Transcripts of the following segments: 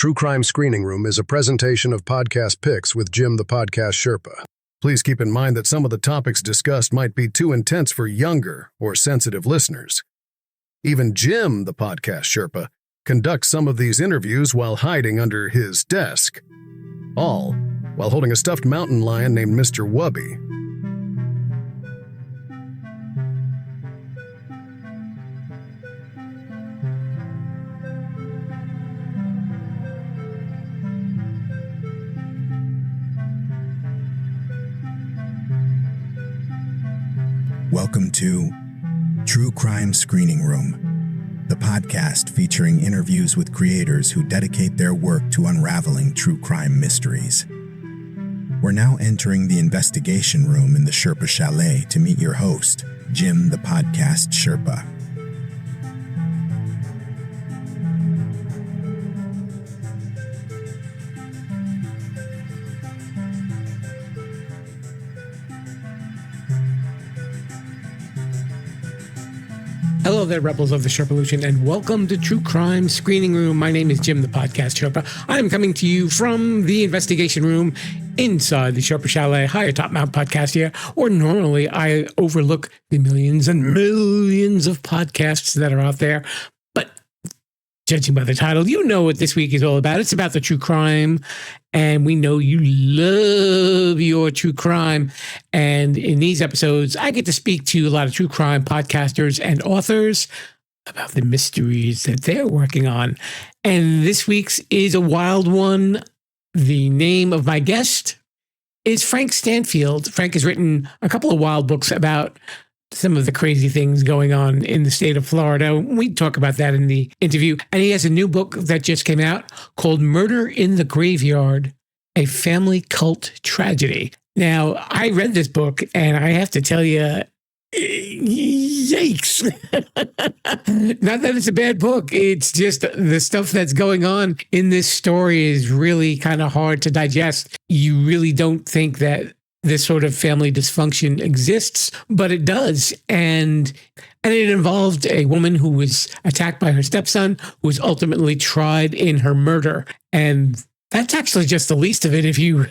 True Crime Screening Room is a presentation of Podcast Picks with Jim the Podcast Sherpa. Please keep in mind that some of the topics discussed might be too intense for younger or sensitive listeners. Even Jim the Podcast Sherpa conducts some of these interviews while hiding under his desk, all while holding a stuffed mountain lion named Mr. Wubby. Welcome to True Crime Screening Room, the podcast featuring interviews with creators who dedicate their work to unraveling true crime mysteries. We're now entering the investigation room in the Sherpa Chalet to meet your host, Jim the Podcast Sherpa. Hello there, rebels of the Sherpalution, and welcome to True Crime Screening Room. My name is Jim, the Podcast Sherpa. I am coming to you from the investigation room inside the Sherpa Chalet, high atop Mount Podcast here, or normally I overlook the millions and millions of podcasts that are out there. But judging by the title, you know what this week is all about. It's about the true crime, and we know you love your true crime. And in these episodes, I get to speak to a lot of true crime podcasters and authors about the mysteries that they're working on. And this week's is a wild one. The name of my guest is Frank Stanfield. Frank has written a couple of wild books about some of the crazy things going on in the state of Florida. We talk about that in the interview. And he has a new book that just came out called Murder in the Graveyard, A Family Cult Tragedy. Now, I read this book and I have to tell you, yikes. Not that it's a bad book. It's just the stuff that's going on in this story is really kind of hard to digest. You really don't think that this sort of family dysfunction exists, but it does. And it involved a woman who was attacked by her stepson, who was ultimately tried in her murder. And that's actually just the least of it. If you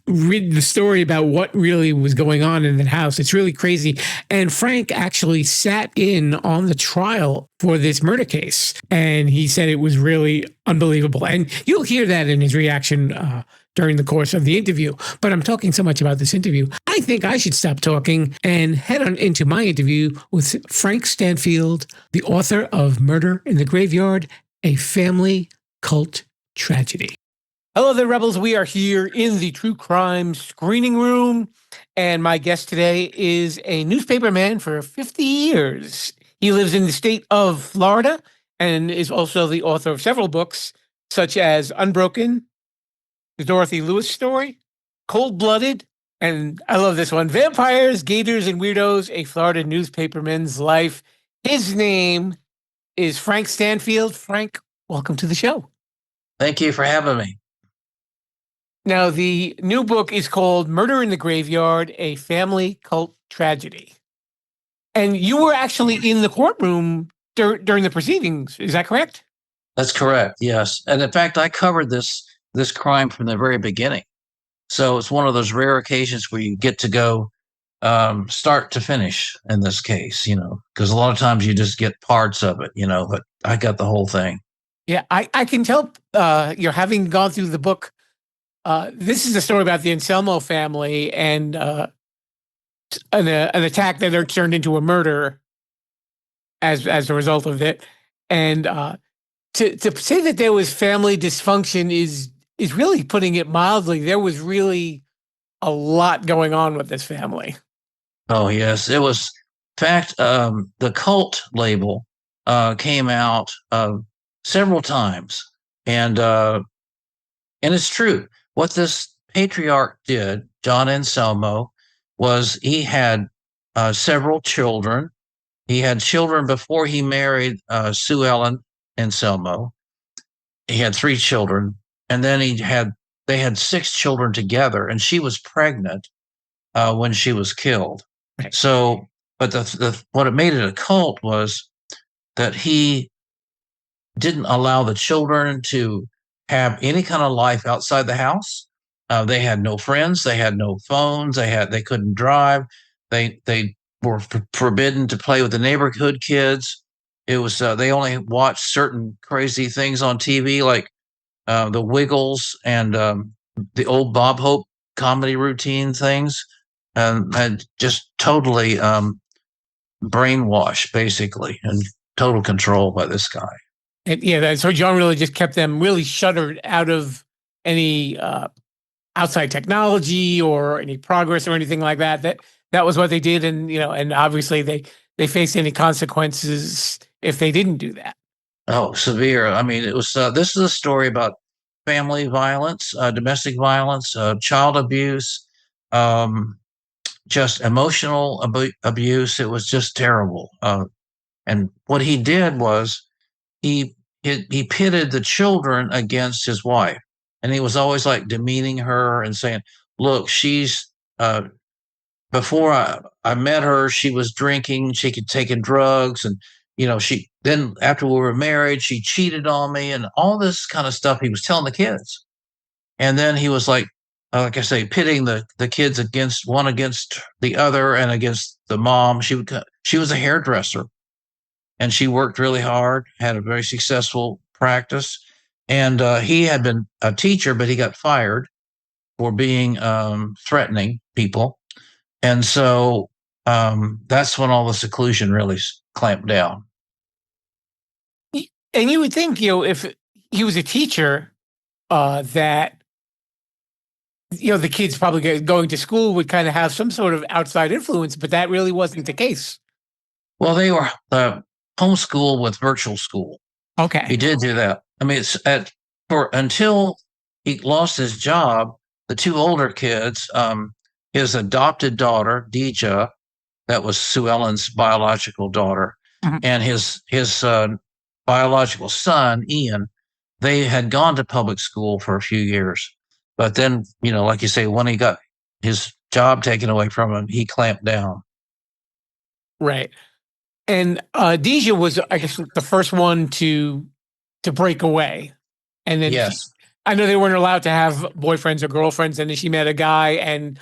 read the story about what really was going on in that house, it's really crazy. And Frank actually sat in on the trial for this murder case. And he said it was really unbelievable. And you'll hear that in his reaction during the course of the interview. But I'm talking so much about this interview, I think I should stop talking and head on into my interview with Frank Stanfield, the author of Murder in the Graveyard, A Family Cult Tragedy. Hello there, rebels. We are here in the True Crime Screening Room, and my guest today is a newspaperman for 50 years. He lives in the state of Florida and is also the author of several books, such as Unbroken, the Dorothy Lewis story, Cold-Blooded, and I love this one, Vampires, Gators, and Weirdos, A Florida Newspaperman's Life. His name is Frank Stanfield. Frank, welcome to the show. Thank you for having me. Now, the new book is called Murder in the Graveyard, A Family Cult Tragedy. And you were actually in the courtroom during the proceedings. Is that correct? That's correct, yes. And in fact, I covered this crime from the very beginning. So it's one of those rare occasions where you get to go start to finish in this case, because a lot of times you just get parts of it, but I got the whole thing. Yeah, I can tell you're having gone through the book. This is a story about the Anselmo family and an attack that turned into a murder as a result of it. And to say that there was family dysfunction is really putting it mildly. There was really a lot going on with this family. Oh, yes. It was, in fact, the cult label came out several times. And it's true. What this patriarch did, John Anselmo, was he had several children. He had children before he married Sue Ellen Anselmo. He had 3 children, and then they had 6 children together, and she was pregnant when she was killed. Right. So, but what it made it a cult was that he didn't allow the children to have any kind of life outside the house. They had no friends. They had no phones. They couldn't drive. They were forbidden to play with the neighborhood kids. It was they only watched certain crazy things on TV, like the Wiggles and the old Bob Hope comedy routine things, and just totally brainwashed, basically, and total control by this guy. And yeah, so John really just kept them really shuttered out of any outside technology or any progress or anything like that. That was what they did, and and obviously they faced any consequences if they didn't do that. Oh, severe. I mean, it was. This is a story about family violence, domestic violence, child abuse, um, just emotional abuse. It was just terrible. And what he did was he pitted the children against his wife, and he was always like demeaning her and saying, "Look, she's before I met her, she was drinking, she could taking drugs, and she then after we were married, she cheated on me, and all this kind of stuff he was telling the kids. And then he was like I say, pitting the kids against one against the other and against the mom. She was a hairdresser, and she worked really hard, had a very successful practice, and he had been a teacher, but he got fired for being threatening people. And so that's when all the seclusion really clamped down. And you would think, if he was a teacher, that the kids probably going to school would kind of have some sort of outside influence, but that really wasn't the case. Well, they were homeschool with virtual school. Okay. He did do that. I mean, it's until he lost his job, the two older kids, his adopted daughter, Deja, that was Sue Ellen's biological daughter, and his biological son, Ian, they had gone to public school for a few years. But then, like you say, when he got his job taken away from him, he clamped down. Right. And Deja was, I guess, the first one to break away. And then yes. I know they weren't allowed to have boyfriends or girlfriends, and then she met a guy, and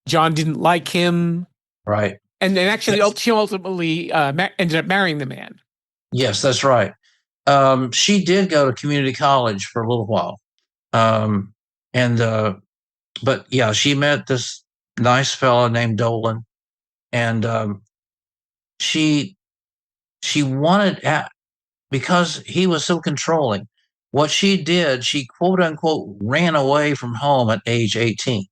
John didn't like him. Right. And then actually, she ultimately ended up marrying the man. Yes, that's right. She did go to community college for a little while. But yeah, she met this nice fella named Dolan, and she wanted, because he was so controlling, what she did, she quote unquote ran away from home at age 18.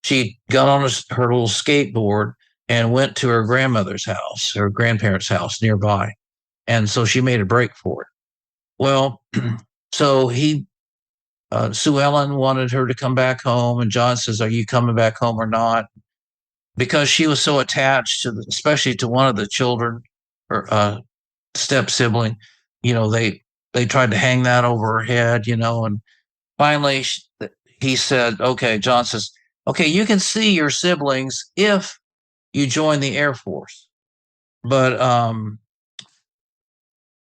She got on her little skateboard and went to her grandmother's house, her grandparents' house nearby. And so she made a break for it. Well, so Sue Ellen wanted her to come back home, and John says, "Are you coming back home or not?" Because she was so attached to, especially to one of the children, her step sibling. They tried to hang that over her head, and finally he said, "Okay." John says, "Okay, you can see your siblings if you join the Air Force," but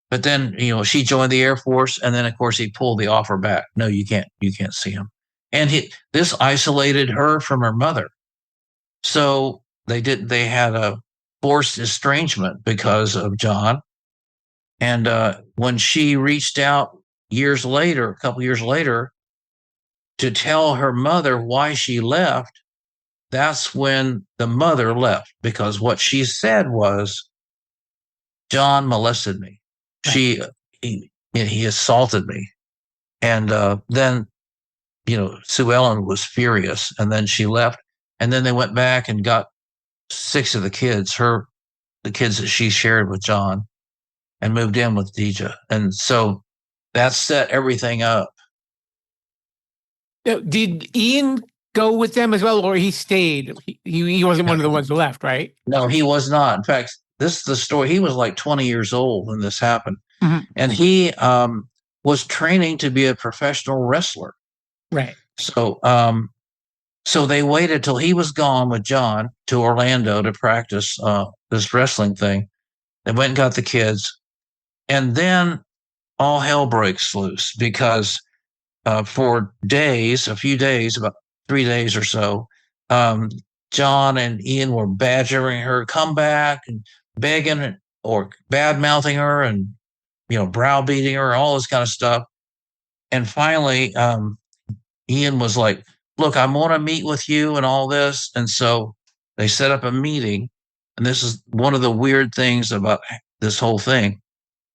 then, she joined the Air Force, and then of course he pulled the offer back. No, you can't see him. And this isolated her from her mother. So they had a forced estrangement because of John. And when she reached out a couple years later, to tell her mother why she left, that's when the mother left, because what she said was, "John molested me. He assaulted me." And then, Sue Ellen was furious, and then she left. And then they went back and got 6 of the kids, the kids that she shared with John, and moved in with Deja. And so that set everything up. Did Ian go with them as well, or he stayed? He wasn't one of the ones who left, right? No, he was not. In fact, this is the story. He was like 20 years old when this happened. And he was training to be a professional wrestler. Right. So they waited till he was gone with John to Orlando to practice this wrestling thing. They went and got the kids. And then all hell breaks loose, because for days, a few days, about 3 days or so. John and Ian were badgering her, come back, and begging or bad mouthing her, and browbeating her, all this kind of stuff. And finally, Ian was like, "Look, I want to meet with you and all this." And so they set up a meeting. And this is one of the weird things about this whole thing.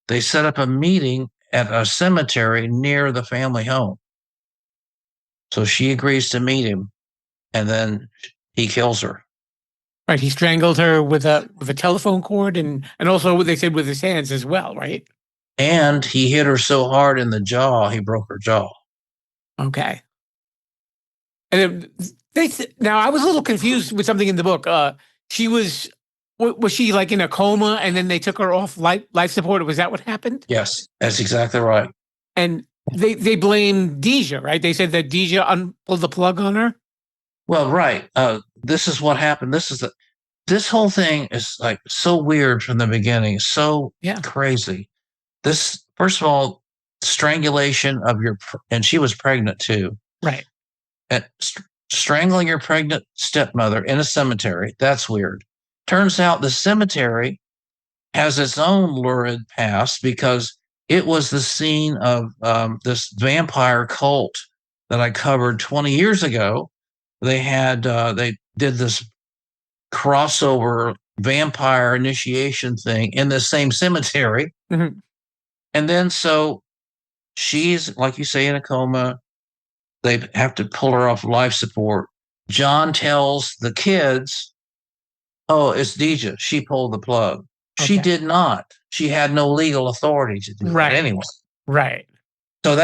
They set up a meeting at a cemetery near the family home. So she agrees to meet him, and then he kills her. Right. He strangled her with a telephone cord, and also what they said with his hands as well, right? And he hit her so hard in the jaw, he broke her jaw. Okay. And now I was a little confused with something in the book. She was she like in a coma, and then they took her off life support? Was that what happened? Yes, that's exactly right. And they blamed Deja, right? They said that Deja pulled the plug on her. Well, right. This is what happened. This whole thing is like so weird from the beginning. So crazy. This, first of all, strangulation of and she was pregnant too. Right. Strangling your pregnant stepmother in a cemetery. That's weird. Turns out the cemetery has its own lurid past because it was the scene of this vampire cult that I covered 20 years ago. They did this crossover vampire initiation thing in the same cemetery. Mm-hmm. And then so she's, like you say, in a coma. They have to pull her off life support. John tells the kids, "Oh, it's Deja. She pulled the plug." Okay. She did not. She had no legal authority to do that anyway. Right. So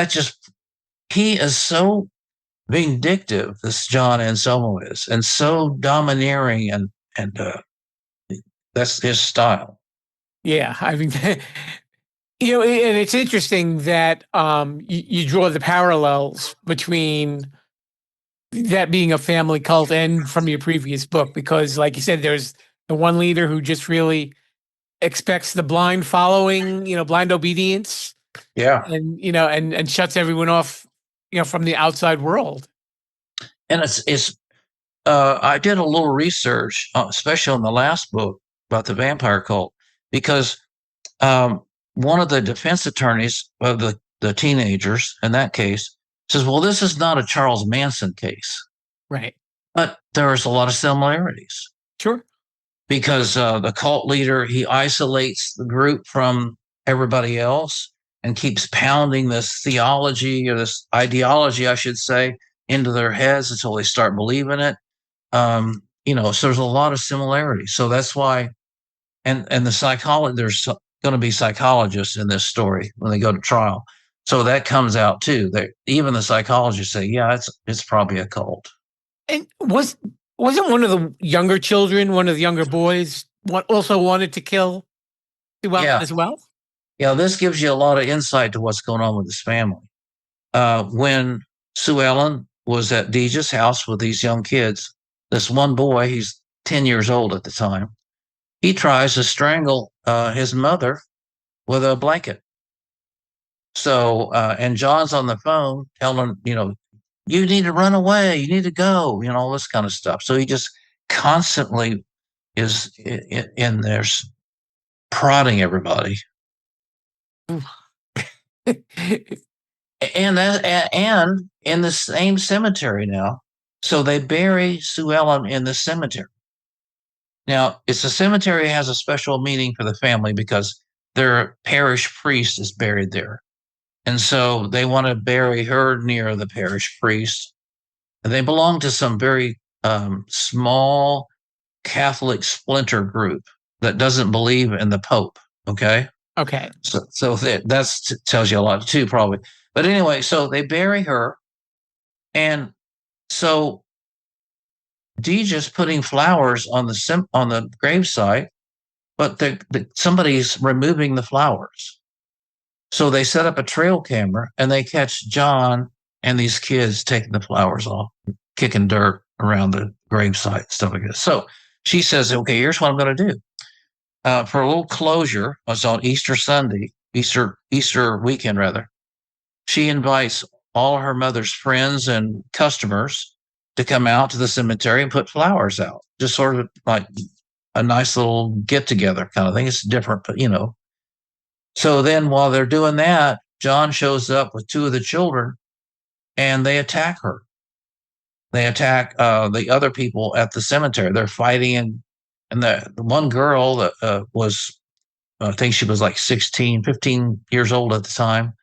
he is so vindictive, this John Anselmo is, and so domineering, and that's his style. Yeah, I mean, and it's interesting that you draw the parallels between that being a family cult and from your previous book, because, like you said, there's the one leader who just really expects the blind following, blind obedience. Yeah, and and shuts everyone off, from the outside world. And it's I did a little research, especially on the last book about the vampire cult, because one of the defense attorneys of the teenagers in that case says, "Well, this is not a Charles Manson case." Right. But there's a lot of similarities. Sure. Because the cult leader, he isolates the group from everybody else and keeps pounding this theology, or this ideology, I should say, into their heads until they start believing it. So there's a lot of similarities. So that's why, and the there's going to be psychologists in this story when they go to trial. So that comes out too. Even the psychologists say, yeah, it's probably a cult. And wasn't one of the younger children, one of the younger boys, also wanted to kill Sue Ellen as well? Yeah, this gives you a lot of insight to what's going on with his family. When Sue Ellen was at Deja's house with these young kids, this one boy, he's 10 years old at the time, he tries to strangle his mother with a blanket. So, and John's on the phone telling him, you need to run away, you need to go, all this kind of stuff. So he just constantly is in there prodding everybody. and in the same cemetery now. So they bury Sue Ellen in the cemetery. Now, it's a cemetery has a special meaning for the family because their parish priest is buried there. And so they want to bury her near the parish priest. And they belong to some very small Catholic splinter group that doesn't believe in the Pope. Okay. Okay. So that tells you a lot too, probably. But anyway, so they bury her. And so Deja's putting flowers on the gravesite, but somebody's removing the flowers. So they set up a trail camera and they catch John and these kids taking the flowers off, kicking dirt around the gravesite, stuff like this. So she says, okay, here's what I'm going to do. For a little closure, it was on Easter Sunday, Easter weekend rather. She invites all her mother's friends and customers to come out to the cemetery and put flowers out, just sort of like a nice little get together kind of thing. It's different, but So then while they're doing that, John shows up with two of the children and they attack her. They attack the other people at the cemetery. They're fighting, and the one girl that was, I think she was like 16, 15 years old at the time.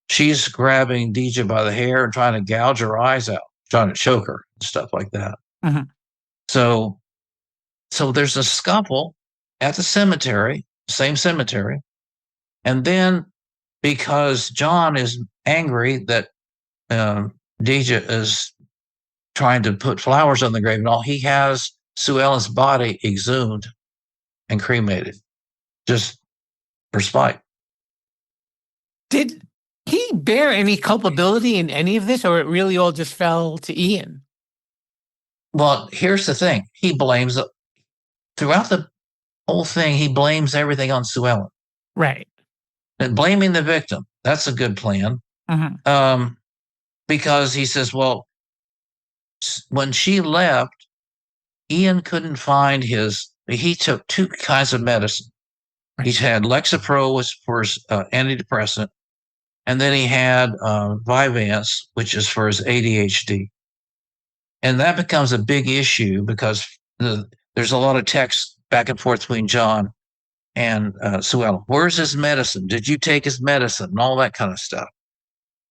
She's grabbing DJ by the hair and trying to gouge her eyes out, trying to choke her and stuff like that. Uh-huh. So there's a scuffle at the cemetery, same cemetery. And then because John is angry that DJ is trying to put flowers on the grave and all, he has Sue Ellen's body exhumed and cremated just for spite. Did he bear any culpability in any of this, or it really all just fell to Ian? Well, here's the thing. He blames, throughout the whole thing, he blames everything on Sue Ellen. Right. And blaming the victim, that's a good plan. Uh-huh. Because he says, well, when she left, Ian couldn't find he took two kinds of medicine. Right. He had Lexapro, was for his antidepressant, and then he had Vyvanse, which is for his ADHD. And that becomes a big issue because there's a lot of text back and forth between John and Sue Ellen. Where's his medicine? Did you take his medicine? And all that kind of stuff.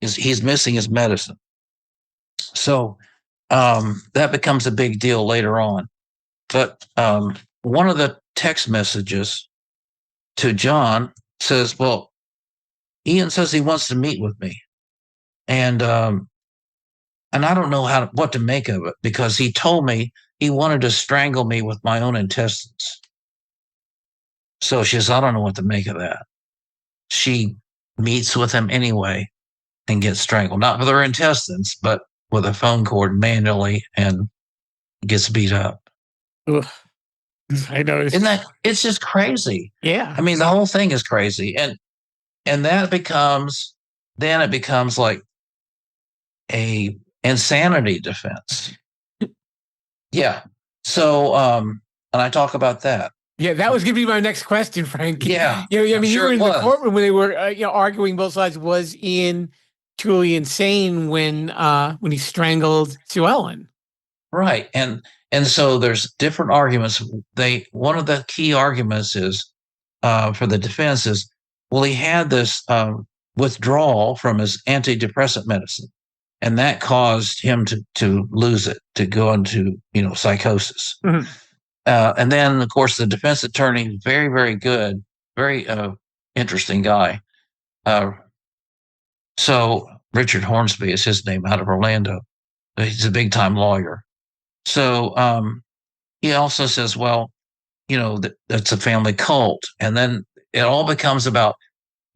He's missing his medicine. So that becomes a big deal later on. But one of the text messages to John says, well, Ian says he wants to meet with me. And I don't know what to make of it, because he told me he wanted to strangle me with my own intestines. So she says, I don't know what to make of that. She meets with him anyway and gets strangled, not with her intestines, but with a phone cord manually, and gets beat up. Ugh. I know. It's just crazy. Yeah. I mean, the whole thing is crazy. And that becomes like a insanity defense. Yeah. So, and I talk about that. Yeah, that was going to be my next question, Frank. Yeah. I mean, you sure were in it the was. courtroom when they were arguing both sides. Was Ian truly insane when he strangled Sue Ellen? Right. And so there's different arguments. One of the key arguments is for the defense is, well, he had this withdrawal from his antidepressant medicine, and that caused him to lose it, to go into psychosis. Mm-hmm. And then, of course, the defense attorney, very, very good, very interesting guy. So Richard Hornsby is his name, out of Orlando. He's a big time lawyer. So he also says, well, that's a family cult. And then it all becomes about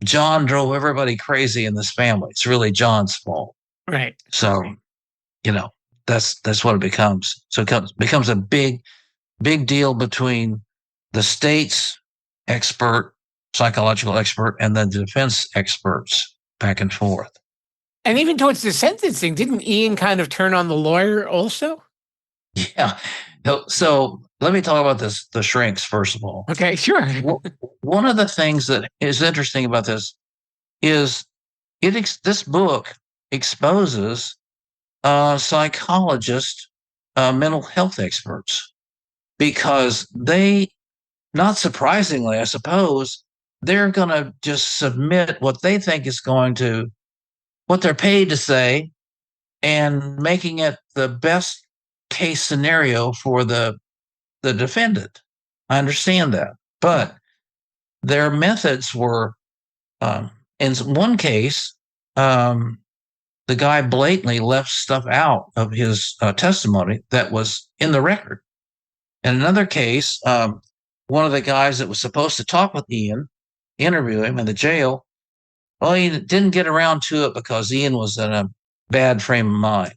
John drove everybody crazy in this family. It's really John's fault. Right. So, that's what it becomes. So it becomes a big deal between the state's psychological expert, and then the defense experts, back and forth. And even towards the sentencing, didn't Ian kind of turn on the lawyer also? Yeah. So let me talk about the shrinks, first of all. Okay, sure. One of the things that is interesting about this is this book exposes psychologists, mental health experts, because they, not surprisingly, I suppose, they're going to just submit what they think is what they're paid to say, and making it the best case scenario for the defendant. I understand that. But their methods were, in one case, the guy blatantly left stuff out of his testimony that was in the record. In another case, one of the guys that was supposed to talk with Ian, interview him in the jail, well, he didn't get around to it because Ian was in a bad frame of mind.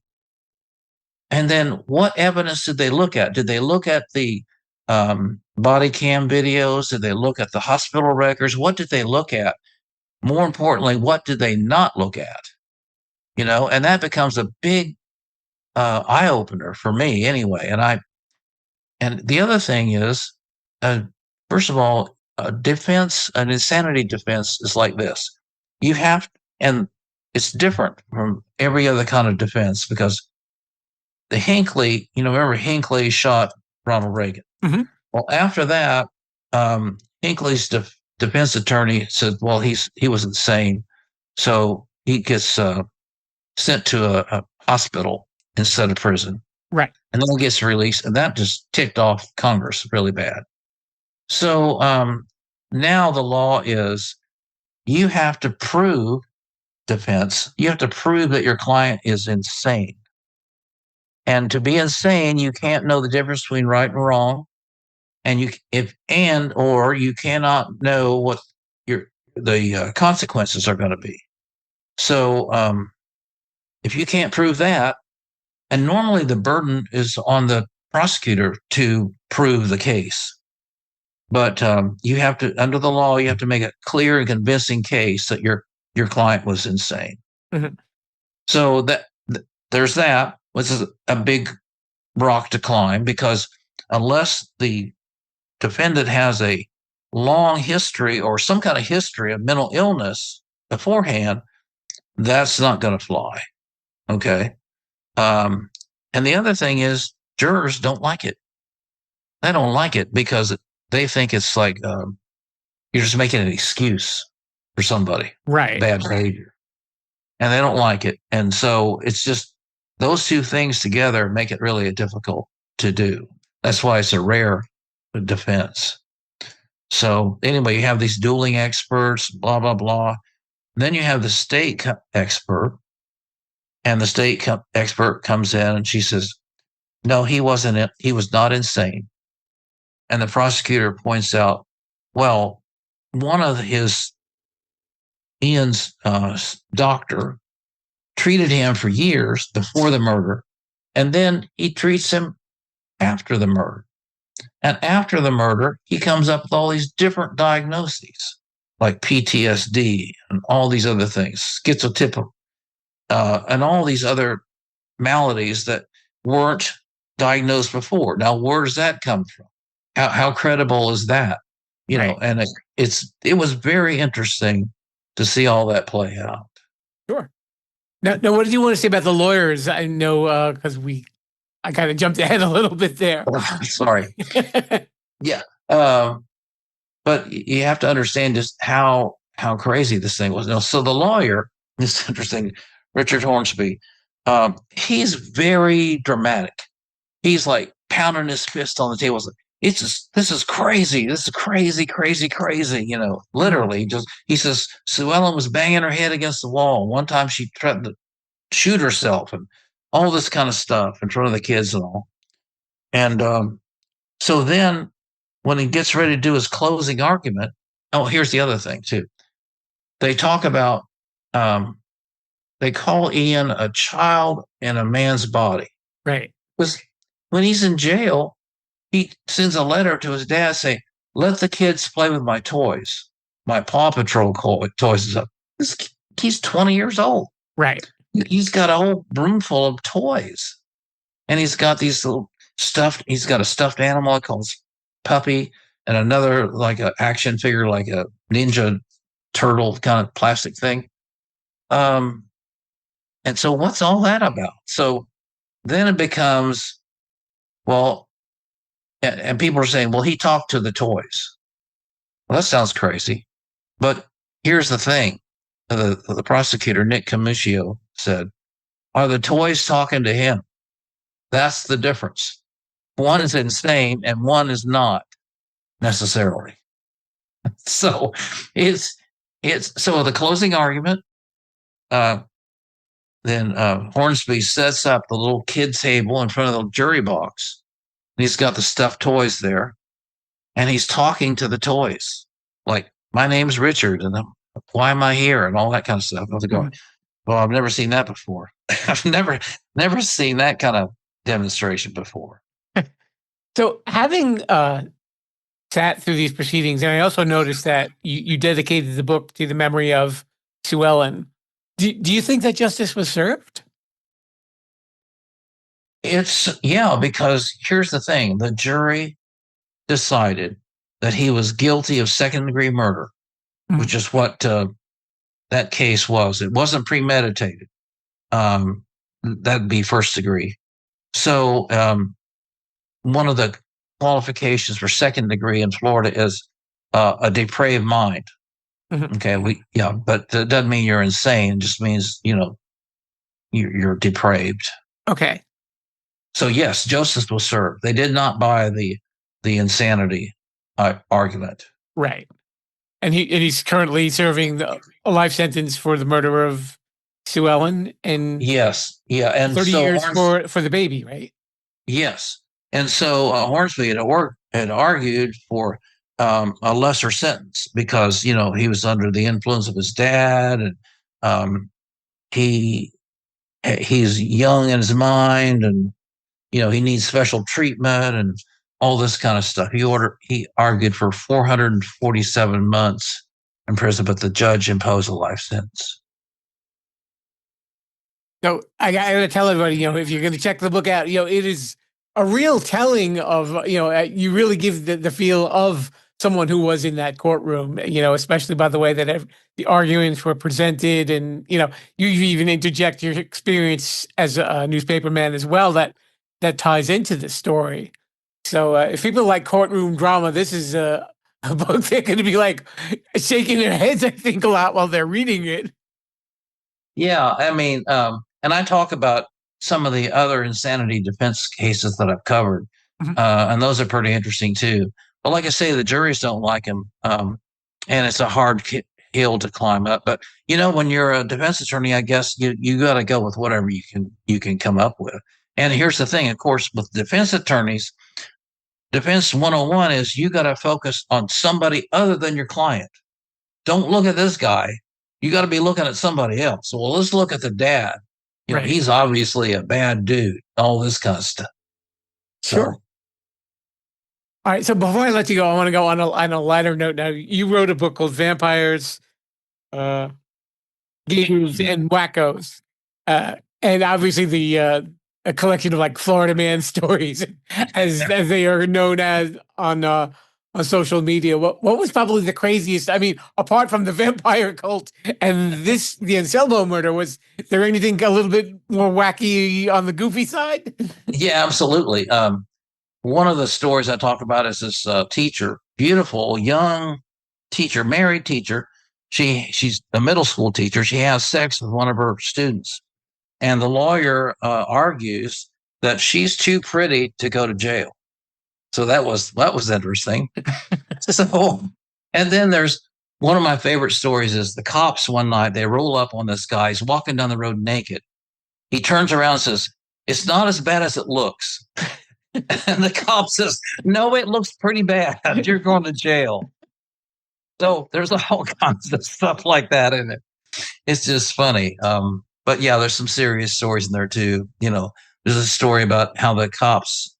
And then what evidence did they look at? Did they look at the body cam videos? Did they look at the hospital records? What did they look at? More importantly, what did they not look at? and that becomes a big eye opener for me anyway. And the other thing is, first of all, an insanity defense is like this. You have, and it's different from every other kind of defense because the Hinckley, remember Hinckley shot Ronald Reagan. Mhm. Well, after that, Hinckley's defense attorney said, well, he was insane. So he gets sent to a hospital instead of prison. Right. And then he gets released. And that just ticked off Congress really bad. So now the law is you have to prove defense. You have to prove that your client is insane. And to be insane, you can't know the difference between right and wrong. And you cannot know what the consequences are going to be. So if you can't prove that, and normally the burden is on the prosecutor to prove the case, but you have to, under the law, you have to make a clear and convincing case that your client was insane. Mhm. So there's that, which is a big rock to climb, because unless the defendant has a long history or some kind of history of mental illness beforehand, that's not going to fly. Okay. And the other thing is jurors don't like it. They don't like it because they think it's like you're just making an excuse for somebody. Right. Bad behavior. And they don't like it. And so it's just those two things together make it really difficult to do. That's why it's a rare defense. So anyway, you have these dueling experts, blah, blah, blah. Then you have the state expert, and the state expert comes in and she says, no, he was not insane. And the prosecutor points out, well, one of Ian's doctor treated him for years before the murder, and then he treats him after the murder. And after the murder, he comes up with all these different diagnoses, like PTSD and all these other things, schizotypal, and all these other maladies that weren't diagnosed before. Now, where does that come from? How credible is that? Right. And it was very interesting to see all that play out. Sure. Now, what did you want to say about the lawyers? I know because I kind of jumped ahead a little bit there. Sorry. Yeah. But you have to understand just how crazy this thing was. Now, so the lawyer, it's interesting, Richard Hornsby, he's very dramatic. He's like pounding his fist on the table. This is crazy. This is crazy, crazy, crazy. Literally he says, Sue Ellen was banging her head against the wall. One time she threatened to shoot herself and all this kind of stuff in front of the kids and all. And so then when he gets ready to do his closing argument, here's the other thing too. They talk about, they call Ian a child in a man's body. Right. Because when he's in jail, he sends a letter to his dad saying, let the kids play with my toys. My Paw Patrol toys is up. He's 20 years old. Right. He's got a whole room full of toys. And he's got these little he's got a stuffed animal called Puppy, and another like an action figure, like a Ninja Turtle kind of plastic thing. And so what's all that about? So then it becomes, well, and people are saying, well, he talked to the toys. Well, that sounds crazy. But here's the thing. The prosecutor, Nick Camuccio, said, are the toys talking to him? That's the difference. One is insane and one is not necessarily. So it's so the closing argument, then Hornsby sets up the little kid table in front of the jury box. He's got the stuffed toys there, and he's talking to the toys. Like, my name's Richard, and why am I here? And all that kind of stuff. I was going, well, I've never seen that before. I've never seen that kind of demonstration before. So having sat through these proceedings, and I also noticed that you dedicated the book to the memory of Sue Ellen. Do you think that justice was served? Because here's the thing: the jury decided that he was guilty of second-degree murder, which is what that case was. It wasn't premeditated. That'd be first degree. So one of the qualifications for second degree in Florida is a depraved mind. Okay, but that doesn't mean you're insane. It just means you're depraved. Okay. So yes, justice was served. They did not buy the insanity argument. Right. And he's currently serving a life sentence for the murder of Sue Ellen, and yes, and 30 years for the baby, right? Yes, and so Hornsby had argued for a lesser sentence because he was under the influence of his dad, and he's young in his mind, and he needs special treatment and all this kind of stuff. He argued for 447 months in prison, but the judge imposed a life sentence. So I got to tell everybody, if you're going to check the book out, it is a real telling of, you really give the feel of someone who was in that courtroom, especially by the way that the arguments were presented. And, you even interject your experience as a newspaperman as well, that ties into the story. So if people like courtroom drama, this is a book they're going to be like shaking their heads, I think, a lot while they're reading it. Yeah, I mean, and I talk about some of the other insanity defense cases that I've covered, and those are pretty interesting too. But like I say, the juries don't like him, and it's a hard hill to climb up. But when you're a defense attorney, I guess you got to go with whatever you can come up with. And here's the thing, of course, with defense attorneys, defense 101 is you got to focus on somebody other than your client. Don't look at this guy. You got to be looking at somebody else. So, well, let's look at the dad. Right. He's obviously a bad dude. All this kind of stuff. Sure. All right. So before I let you go, I want to go on a lighter note. Now, you wrote a book called Vampires, Gators, and Wackos, and obviously a collection of like Florida man stories, as they are known as on social media. What was probably the craziest? I mean, apart from the vampire cult and the Anselmo murder, was there anything a little bit more wacky on the goofy side? Yeah, absolutely. One of the stories I talk about is this teacher, beautiful young teacher, married teacher. She's a middle school teacher. She has sex with one of her students, and the lawyer argues that she's too pretty to go to jail. So that was interesting. So, and then there's one of my favorite stories is the cops one night, they roll up on this guy. He's walking down the road naked. He turns around and says, "It's not as bad as it looks." And the cop says, "No, it looks pretty bad. You're going to jail." So there's all kinds of stuff like that in it. It's just funny. But yeah, there's some serious stories in there too. There's a story about how the cops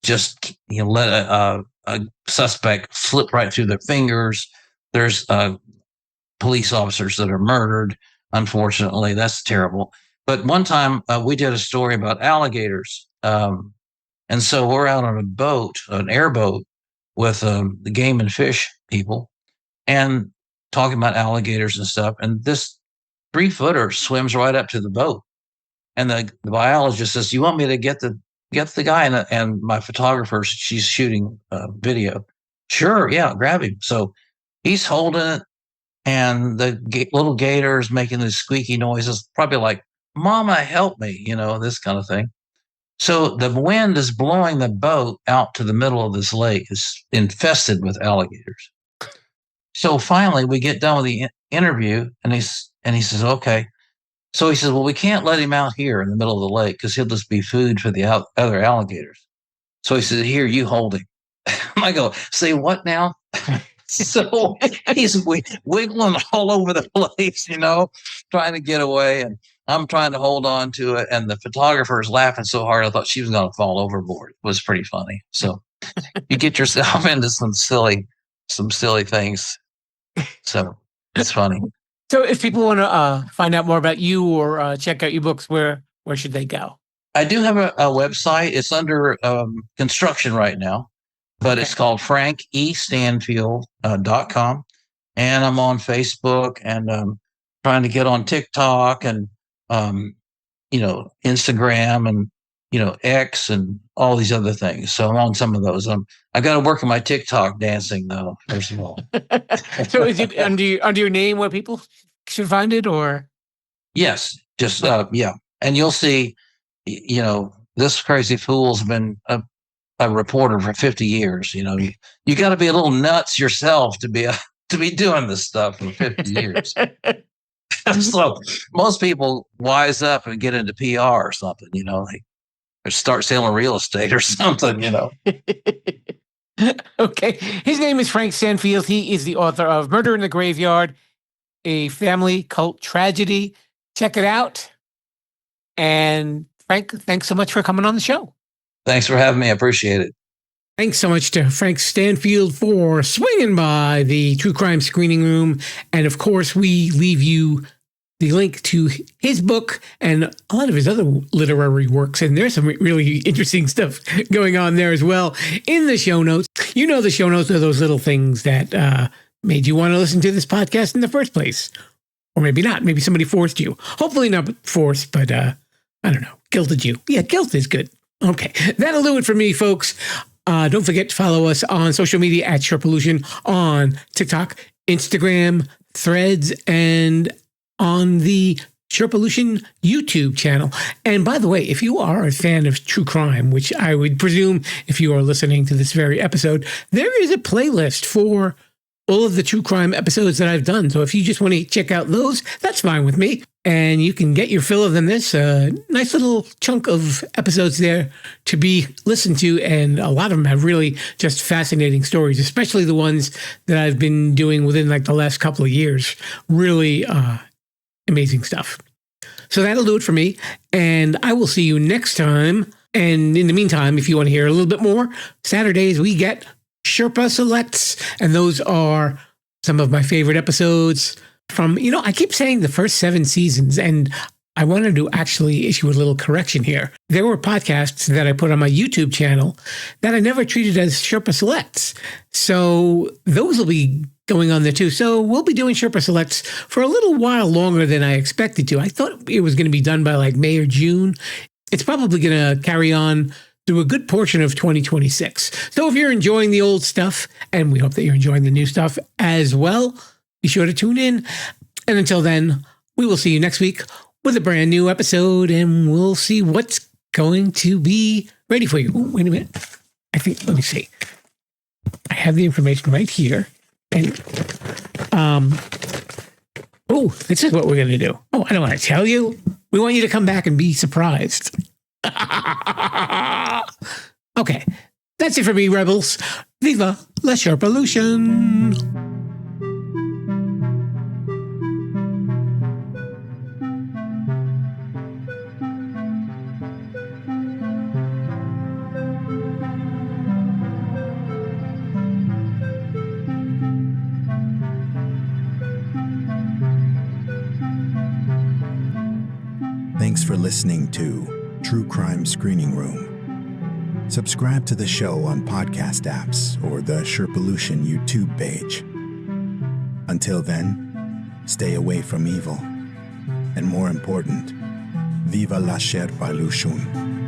just let a suspect slip right through their fingers. There's police officers that are murdered. Unfortunately, that's terrible. But one time we did a story about alligators. And so we're out on a boat, an airboat, with the game and fish people and talking about alligators and stuff. And this 3-footer swims right up to the boat. And the biologist says, "You want me to get the guy?" And my photographer, she's shooting video. "Sure, yeah, grab him." So he's holding it, and the little gator is making these squeaky noises, probably like, "Mama, help me," this kind of thing. So the wind is blowing the boat out to the middle of this lake. It's infested with alligators. So finally, we get done with the interview, and he says, "Okay." So he says, "Well, we can't let him out here in the middle of the lake because he'll just be food for the other alligators." So he says, "Here, you hold him." I go, "Say what now?" So he's wiggling all over the place, trying to get away. And I'm trying to hold on to it. And the photographer is laughing so hard, I thought she was going to fall overboard. It was pretty funny. So you get yourself into some silly things. So it's funny. So if people want to find out more about you or check out your books, where should they go? I do have a website. It's under construction right now, but it's called frankestanfield.com. And I'm on Facebook and trying to get on TikTok and, Instagram and, X and all these other things. So I'm on some of those. I got to work on my TikTok dancing though, first of all. So is it under your name where people should find it, or? Yes, just, yeah. And you'll see, this crazy fool's been a reporter for 50 years. You got to be a little nuts yourself to be doing this stuff for 50 years. So most people wise up and get into PR or something, or start selling real estate or something, Okay. His name is Frank Stanfield. He is the author of Murder in the Graveyard, a family cult tragedy. Check it out. And Frank, thanks so much for coming on the show. Thanks for having me. I appreciate it. Thanks so much to Frank Stanfield for swinging by the True Crime Screening Room. And of course, we leave you the link to his book and a lot of his other literary works. And there's some really interesting stuff going on there as well in the show notes. The show notes are those little things that made you want to listen to this podcast in the first place. Or maybe not. Maybe somebody forced you. Hopefully not forced, but I don't know. Guilted you. Yeah, guilt is good. Okay. That'll do it for me, folks. Don't forget to follow us on social media at Sherpalution on TikTok, Instagram, Threads, and on the Sherpalution YouTube channel. And by the way, if you are a fan of true crime, which I would presume if you are listening to this very episode, there is a playlist for all of the true crime episodes that I've done. So if you just want to check out those, that's fine with me. And you can get your fill of them. There's a nice little chunk of episodes there to be listened to. And a lot of them have really just fascinating stories, especially the ones that I've been doing within like the last couple of years. Really amazing stuff. So that'll do it for me. And I will see you next time. And in the meantime, if you want to hear a little bit more, Saturdays we get Sherpa Selects. And those are some of my favorite episodes from, I keep saying the first 7 seasons, and I wanted to actually issue a little correction here. There were podcasts that I put on my YouTube channel that I never treated as Sherpa Selects. So those will be going on there too. So we'll be doing Sherpa Selects for a little while longer than I expected to. I thought it was going to be done by like May or June. It's probably going to carry on through a good portion of 2026. So if you're enjoying the old stuff, and we hope that you're enjoying the new stuff as well, be sure to tune in. And until then, we will see you next week with a brand new episode, and we'll see what's going to be ready for you. Ooh, wait a minute. Let me see. I have the information right here. And, this is what we're going to do. Oh, I don't want to tell you. We want you to come back and be surprised. Okay. That's it for me, Rebels. Viva la Sherpalution. Thanks for listening to True Crime Screening Room. Subscribe to the show on podcast apps or the Sherpalution YouTube page. Until then, stay away from evil. And more important, viva la Sherpalution.